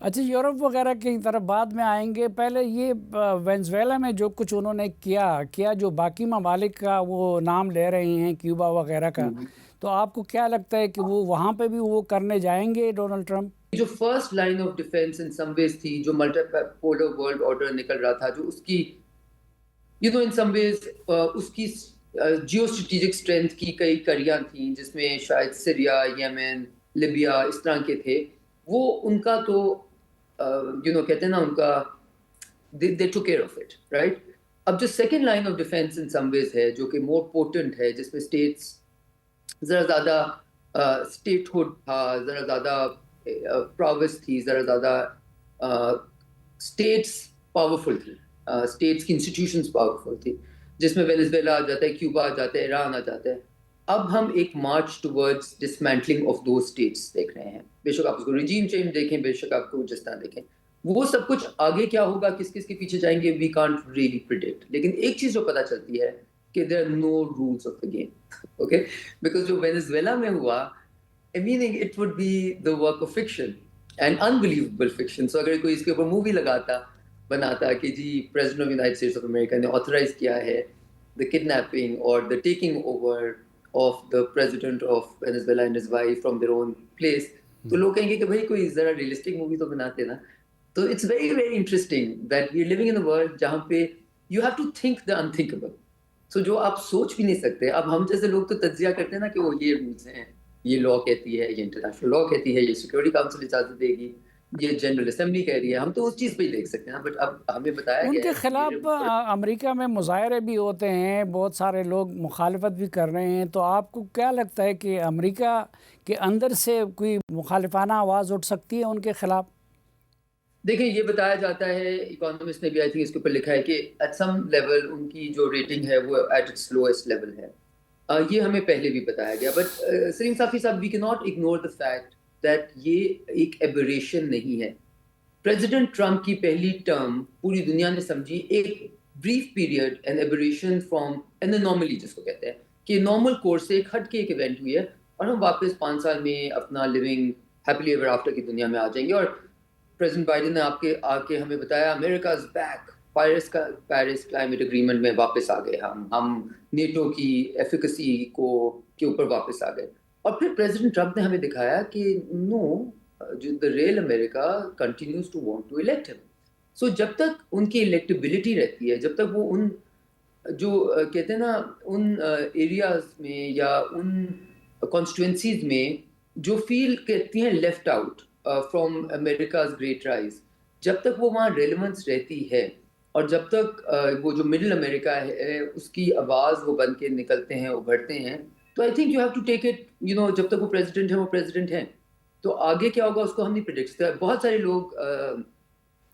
اچھا، یورپ وغیرہ کی طرف بعد میں آئیں گے. پہلے یہ وینزویلا میں جو کچھ انہوں نے کیا جو باقی ممالک کا وہ نام لے رہے ہیں، کیوبا وغیرہ کا، تو آپ کو کیا لگتا ہے کہ وہ وہاں پہ بھی وہ کرنے جائیں گے ڈونلڈ ٹرمپ؟ جو first line of ڈیفense in some ویز تھی، جو ملٹی پولر ورلڈ آرڈر نکل رہا تھا، جو اس کی ان سم ویز اس کی جیو اسٹریٹجک اسٹرینتھ کی کئی کڑیاں تھیں، جس میں شاید سریا، یمن، لیبیا اس طرح کے تھے. وہ ان کا تو کہتے ہیں نا، ان کا they took care of it, right? اب جو second line of ڈیفense in some ویز ہے، جو کہ مور پوٹنٹ ہے، جس میں اسٹیٹس ذرا زیادہ اسٹیٹ ہوڈ تھا، ذرا زیادہ پراوس تھی، ذرا زیادہ اسٹیٹس پاورفل تھی، اسٹیٹس کی انسٹیٹیوشنس پاورفل تھی، جس میں وینزویلا آ جاتا ہے، کیوبا آ جاتا ہے، ایران آ جاتا ہے. اب ہم ایک march towards dismantling of those states دیکھ رہے ہیں. بے شک آپ اس کو ریجیم چینج دیکھیں، بے شک آپ کو جس طرح دیکھیں، وہ سب کچھ آگے کیا ہوگا، کس کس کے پیچھے جائیں گے، وی کانٹ ریئلی پریڈکٹ. لیکن ایک چیز جو پتہ چلتی ہے کہ there are no rules of the game. Okay, because جو وینزویلا میں ہوا، meaning it would be the work of fiction and unbelievable fiction. So اگر کوئی اس کے اوپر مووی لگاتا، بناتا کہ جی president of United States of America نے آتھرائز کیا ہے the kidnapping or the taking over of the president of Venezuela and his wife from their own place, تو لوگ کہیں گے کہ بھائی کوئی ذرا ریئلسٹک مووی تو بناتے نا. تو it's very very interesting that we are living in a world جہاں پہ you have to think the unthinkable. So جو آپ سوچ بھی نہیں سکتے. اب ہم جیسے لوگ تو تجزیہ کرتے ہیں نا کہ وہ یہ رولس ہیں، یہ لا کہتی ہے، یہ انٹرنیشنل لا کہتی ہے، یہ سیکورٹی کاؤنسل اجازت دے گی، یہ جنرل اسمبلی کہہ رہی ہے. ہم تو اس چیز پہ ہی دیکھ سکتے ہیں. بٹ اب ہمیں بتایا ان گیا کے ہے کہ خلاف امریکہ میں مظاہرے بھی ہوتے ہیں، بہت سارے لوگ مخالفت بھی کر رہے ہیں. تو آپ کو کیا لگتا ہے کہ امریکہ کے اندر سے کوئی مخالفانہ آواز اٹھ سکتی ہے ان کے خلاف؟ دیکھیں، یہ بتایا جاتا ہے، اکانومسٹ نے بھی آئی تھنک اس کے اوپر لکھا ہے کہ ایٹ سم لیول ان کی جو ریٹنگ ہے وہ ایٹ اٹس لوئسٹ لیول ہے. یہ ہمیں پہلے بھی بتایا گیا. بٹ سلیم صافی صاحب، وی کی not ignore the fact that یہ ایک ایبریشن نہیں ہے. پریزیڈنٹ ٹرمپ کی پہلی ٹرم پوری دنیا نے سمجھی ایک brief period an aberration from an anomaly, جس کو کہتے ہیں کہ نارمل کورس سے ایک ہٹ کے ایک ایونٹ ہوئی ہے، اور ہم واپس 5 سال میں اپنا لیونگ ہیپیلی ایور آفٹر کی دنیا میں آ جائیں گے. اور پریزیڈنٹ بائیڈن نے آ کے ہمیں بتایا امریکہ از بیک، پیرس کلائمیٹ اگریمنٹ میں واپس آ گئے، ہم نیٹو کی ایفیکسی کے اوپر واپس آ گئے. اور پھر پریزیڈنٹ ٹرمپ نے ہمیں دکھایا کہ نو، the real America continues to want to elect him. So جب تک ان کی electability رہتی ہے، جب تک وہ ان جو کہتے ہیں نا ان ایریاز میں یا ان کانسٹیٹوئنسیز میں جو فیل کرتی ہیں left out from America's great rise, جب تک وہ وہاں ریلیونس رہتی ہے، اور جب تک وہ جو مڈل امریکہ ہے اس کی آواز وہ بن کے نکلتے ہیں، ابھرتے ہیں، تو I think you have to take it. جب تک وہ پریزیڈنٹ ہیں، وہ پریزیڈنٹ ہیں. تو آگے کیا ہوگا اس کو ہم نہیں پریڈکٹ کرتے. بہت سارے لوگ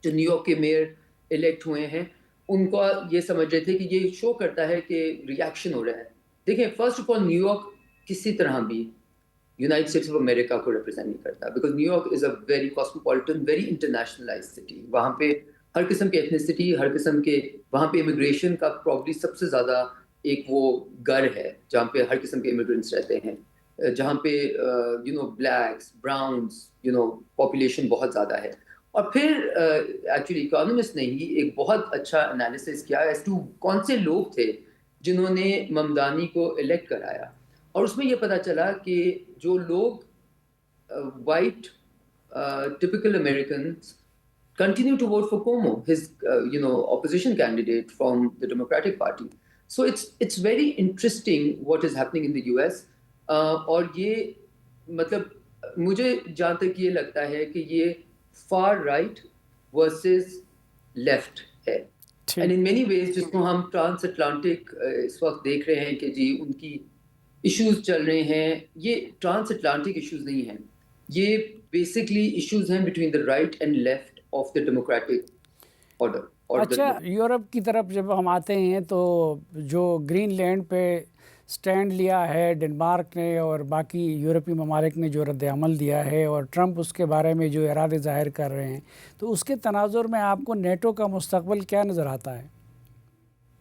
جو نیو یارک کے میئر الیکٹ ہوئے ہیں، ان کو یہ سمجھ رہے تھے کہ یہ شو کرتا ہے کہ ریئیکشن ہو رہا ہے. دیکھیں، first of all new York کسی طرح بھی یونائٹڈ اسٹیٹس آف امریکہ کو ریپرزینٹ نہیں کرتا، because new York is a very cosmopolitan, very internationalise city. وہاں پہ ہر قسم کے ایتھنیسٹی، ہر قسم کے، وہاں پہ امیگریشن کا پرابلی سب سے زیادہ ایک وہ گھر ہے جہاں پہ ہر قسم کے امیگرینٹس رہتے ہیں، جہاں پہ بلیکس، براؤنس، پاپولیشن بہت زیادہ ہے. اور پھر ایکچولی اکانومسٹ نے ہی ایک بہت اچھا انالیسس کیا ایز ٹو کون سے لوگ تھے جنہوں نے ممدانی کو الیکٹ کرایا. اور اس میں یہ پتہ چلا کہ جو لوگ white typical Americans continue to vote for Cuomo, his opposition candidate from the Democratic Party. So it's very interesting what is happening in the US. اور یہ مطلب مجھے جہاں تک یہ لگتا ہے کہ یہ فار رائٹ ورسز لیفٹ ہے. اینڈ ان مینی ویز جس کو ہم ٹرانس اٹلانٹک اس وقت دیکھ رہے ہیں کہ جی ان کی ایشوز چل رہے ہیں، یہ ٹرانس اٹلانٹک ایشوز نہیں ہیں، یہ بیسکلی ایشوز ہیں between the right and left of the democratic order. اچھا، یورپ کی طرف جب ہم آتے ہیں تو جو گرین لینڈ پہ سٹینڈ لیا ہے ڈنمارک نے اور باقی یورپی ممالک نے جو رد عمل دیا ہے، اور ٹرمپ اس کے بارے میں جو ارادے ظاہر کر رہے ہیں، تو اس کے تناظر میں آپ کو نیٹو کا مستقبل کیا نظر آتا ہے؟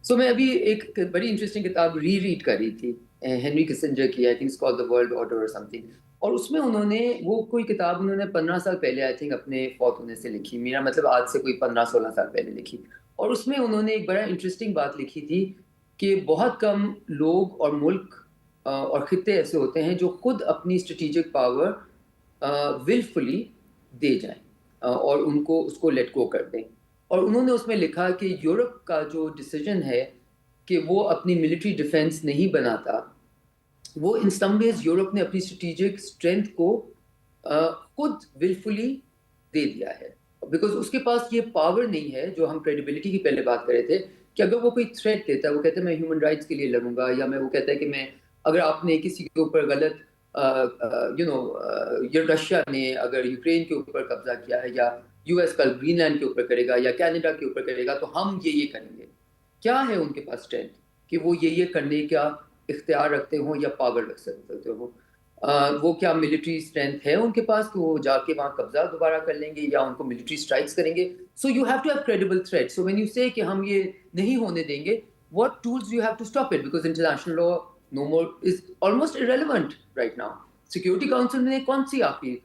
سو میں ابھی ایک بڑی انٹرسٹنگ کتاب ریڈ کر رہی تھی، ہینری کسنجر کی، I think it's called the world order اور سم تھنگ. اور اس میں انہوں نے وہ کوئی کتاب انہوں نے 15 سال پہلے آئی تھنک اپنے فوت ہونے سے لکھی، میرا مطلب آج سے کوئی 15-16 سال پہلے لکھی، اور اس میں انہوں نے ایک بڑا انٹرسٹنگ بات لکھی تھی کہ بہت کم لوگ اور ملک اور خطے ایسے ہوتے ہیں جو خود اپنی اسٹریٹجک پاور ولفلی دے جائیں اور ان کو اس کو لیٹ گو کر دیں. اور انہوں نے اس میں لکھا کہ یورپ کا جو ڈیسیجن ہے کہ وہ اپنی ملٹری ڈیفینس نہیں بناتا، وہ ان سم ویز یورپ نے اپنی اسٹریٹجک اسٹرینتھ کو خود ولفلی دے دیا ہے، بیکاز اس کے پاس یہ پاور نہیں ہے جو ہم کریڈیبلٹی کی پہلے بات کر رہے تھے کہ اگر وہ کوئی تھریٹ دیتا ہے، وہ کہتا ہے میں ہیومن رائٹس کے لیے لڑوں گا، یا میں وہ کہتا ہے کہ میں اگر آپ نے کسی کے اوپر غلط رشیا نے اگر یوکرین کے اوپر قبضہ کیا ہے، یا یو ایس کل گرین لینڈ کے اوپر کرے گا یا کینیڈا کے اوپر کرے گا، تو ہم یہ کریں گے. کیا ہے ان کے پاس اسٹرینتھ کہ وہ یہ کرنے کا اختیار رکھتے ہوں یا پاور رکھ سکتے ہوں؟ وہ کیا ملٹری اسٹرینتھ ہے ان کے پاس کہ وہ جا کے وہاں قبضہ دوبارہ کر لیں گے یا ان کو ملٹری اسٹرائکس کریں گے؟ So you have to have credible threat. So when you say کہ ہم یہ نہیں ہونے دیں گے، what tools you have to stop it, because international law no more is almost irrelevant right now. Security council نے کون سی آخری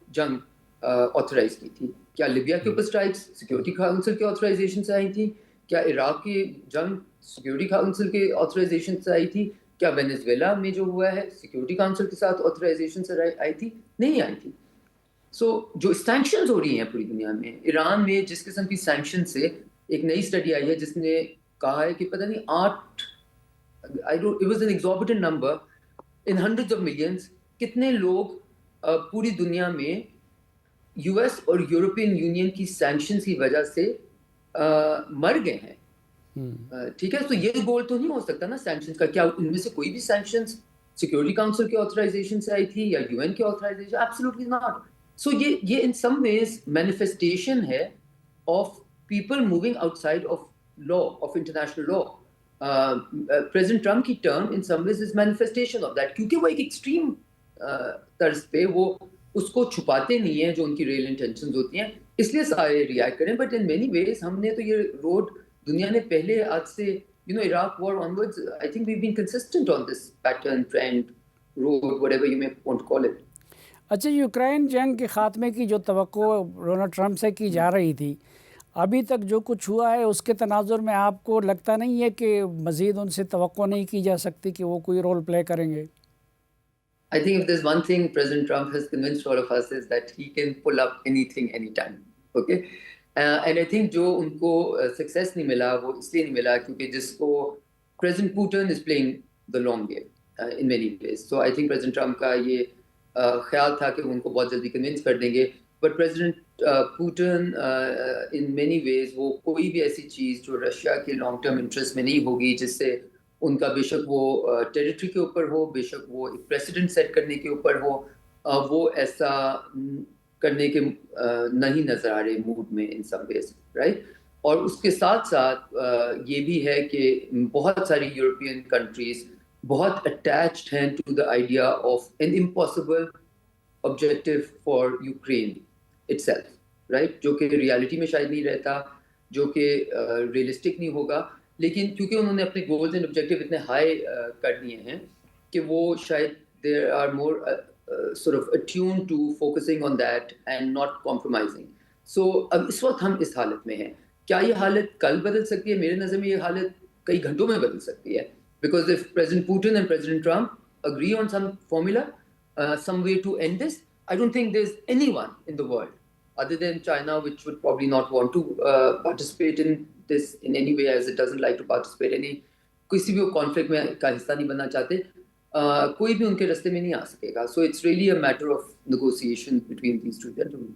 جنگ آتھرائز کی تھی؟ کیا لیبیا کے اوپر اسٹرائکس سیکیورٹی کاؤنسل کے آتھرائزیشن سے آئی تھی؟ کیا عراق کی جنگ سیکیورٹی کاؤنسل کے آتھرائزیشن سے آئی تھی؟ کیا وینیزویلا میں جو ہوا ہے سیکیورٹی کاؤنسل کے ساتھ آتھرائزیشن سے آئی تھی؟ نہیں آئی تھی. سو جو سینکشنز ہو رہی ہیں پوری دنیا میں، ایران میں جس قسم کی سینکشن سے، ایک نئی اسٹڈی آئی ہے جس نے کہا ہے کہ پتہ نہیں 8 it was an exorbitant number in hundreds of millions کتنے لوگ پوری دنیا میں یو ایس اور یورپین یونین کی سینکشنز کی وجہ سے مر گئے ہیں. ٹھیک ہے، تو یہ گول تو نہیں ہو سکتا نا سینکشنز کا. کیا ان میں سے کوئی بھی سینکشنز سیکیورٹی کاؤنسل کے آتھرائزیشن سے آئی تھی یا یو این کے آتھرائزیشن؟ Absolutely not. سو یہ ان سم ویز مینیفیسٹیشن ہے of people moving outside of law, of international law. President Trump کی term in some ways is manifestation of that, کیونکہ وہ ایک ایکسٹریم طرز پہ وہ اس کو چھپاتے نہیں ہیں جو ان کی ریئل انٹینشنز ہوتی ہیں، اس لیے سارے ریئیکٹ کریں. بٹ ان مینی ویز ہم نے تو یہ روڈ دنیا نے پہلے آج سے Iraq war onwards, I think we've been consistent on this pattern, trend, road, whatever you may want to call it. اچھا، یوکرین جنگ کے خاتمے کی جو توقع ڈونلڈ ٹرمپ سے کی جا رہی تھی، ابھی تک جو کچھ ہوا ہے اس کے تناظر میں آپ کو لگتا نہیں ہے کہ مزید ان سے توقع نہیں کی جا سکتی کہ وہ کوئی رول پلے کریں گے؟ I think if there's one thing President Trump has convinced all of us is that he can pull up anything anytime. Okay? And I think جو ان کو سکسیس نہیں ملا وہ اس لیے نہیں ملا کیونکہ جس کو President Putin is playing the long game in many ways. So I think President Trump کا یہ خیال تھا کہ ان کو بہت جلدی کنونس کر دیں گے. But President Putin in many ways وہ کوئی بھی ایسی چیز جو رشیا کے لانگ ٹرم انٹرسٹ میں نہیں ہوگی، جس سے ان کا بے شک وہ ٹیریٹری کے اوپر ہو، بے شک وہ ایک پریسیڈنٹ سیٹ کرنے کے اوپر ہو، وہ ایسا کرنے کے نہیں نظر آ رہے موڈ میں ان سم ویز، رائٹ. اور اس کے ساتھ ساتھ یہ بھی ہے کہ بہت ساری یورپین کنٹریز بہت اٹیچڈ ہیں to the idea of an impossible objective for Ukraine itself, right? جو کہ ریالٹی میں شاید نہیں رہتا، جو کہ ریئلسٹک نہیں ہوگا. لیکن کیونکہ انہوں نے اپنے گولز اینڈ آبجیکٹیو اتنے ہائی کر دیے ہیں کہ وہ شاید they are more sort of attuned to focusing on that and not compromising. So اب اس وقت ہم اس حالت میں ہیں. کیا یہ حالت کل بدل سکتی ہے؟ میرے نظر میں یہ حالت کئی گھنٹوں میں بدل سکتی ہے. Because if President Putin and President Trump agree on some formula, some way to end this, I don't think there's anyone in the world other than China which would probably not want to participate in this in any way, as it doesn't like to participate any کسی بھی conflict میں کا حصہ نہیں بننا چاہتے. کوئی بھی ان کے رستے میں نہیں آ سکے گا. So it's really a matter of negotiation between these two gentlemen.